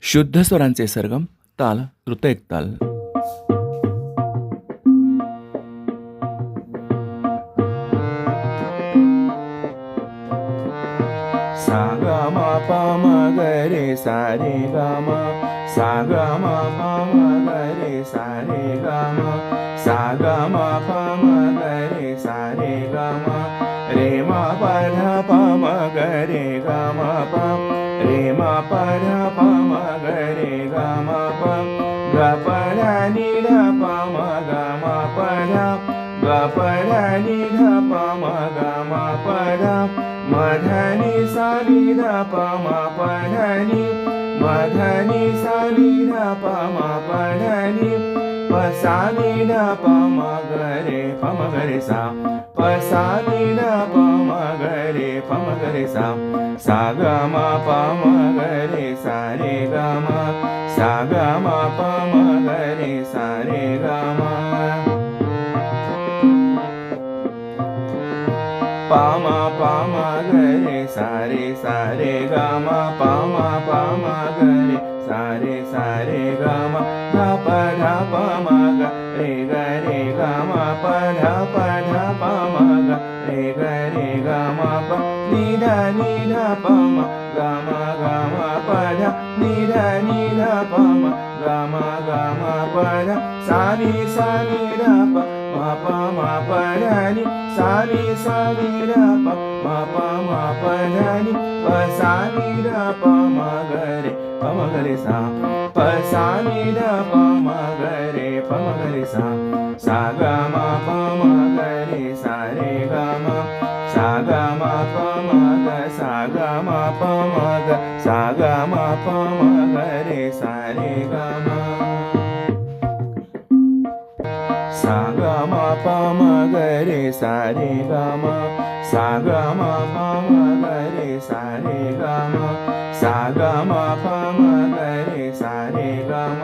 शुद्ध स्वरांचे सरगम, ताल, तृतयक ताल. सा ग म प म ग रे सा रे ग म, सा ग म प म ग रे सा रे ग म, सा ग म प म ग रे सा रे ग म, रे म प ध प म ग रे ग म प, रे म प ध प म ग रे ग म प, ग प ध नि ध प म ग म प ध, ग प ध नि ध प म ग म प ध, म ध नि सा नि ध प म प ध नि, म ध नि सा नि ध प म प ध नि, प सा नि ध प म ग रे प म ग रे सा, प सा नि ध प म ग रे प म ग रे सा, सा ग म प म ग रे सा रे ग म, सा ग म प म ग रे सा रे ग म, प म प म ग रे सा रे ग म, प म प म ग रे सा रे ग म, ध प ध प म ग रे ग म, प ध प म ग रे ग म प, नि ध प म ग म प ध, नि ध प म ग म प ध, सा नि ध प म प म प ध नि, सा नि ध प म प म प ध नि, प सा नि ध प म ग रे प म ग रे सा, प सा नि ध प म ग रे प म ग रे सा, सा ग म प म ग रे सा रे ग म, सा ग म प म ग, सा ग म प म ग, सा ग म प म ग रे सा रे ग म, सा ग म प म ग रे सा रे ग म, सा ग म प म ग रे सा रे ग म, सा ग म प म ग रे सा रे ग म,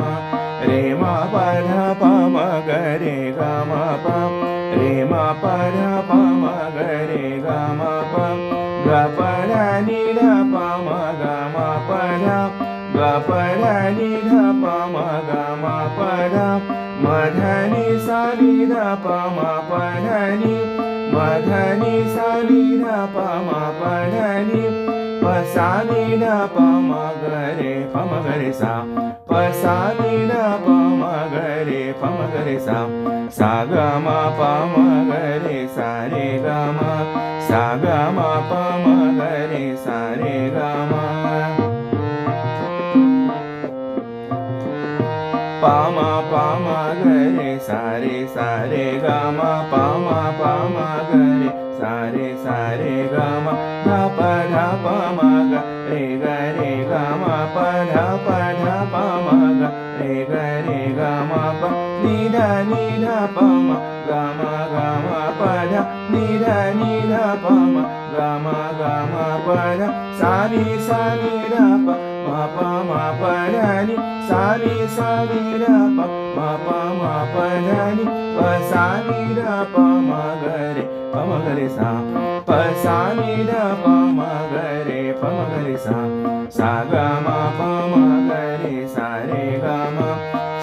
रे म प ध प म ग रे ग म प, रे म प ध प म ग रे ग म प, ग प ध नि ध प म ग म प ध, ग प ध नि ध प म ग म प ध, म ध नि सा नि ध प म प ध नि, म ध नि सा नि ध प म प ध नि, प सा नि ध प म ग रे प म ग रे सा, प सा नि ध प म ग रे प म ग रे सा, सा ग म प म ग रे सा रे ग म, सा ग म प म ग रे सा रे ग म, प म प म ग रे सा रे ग म, प म प म ग रे सा रे ग म, ध प म ग रे ग म, प ध प म ग रे ग म प, नि ध प म ग म प ध, नि ध प म ग म प ध, सा नि ध प म प म प ध नि, सा नि ध प म प म प ध नि, प सा नि ध प म ग रे प म ग रे सा, प सा नि ध प म ग रे प म ग रे सा, सा ग म प म ग रे सा रे ग म,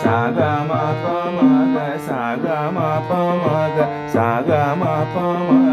सा ग म प म ग, सा ग म प म ग, सा ग म प म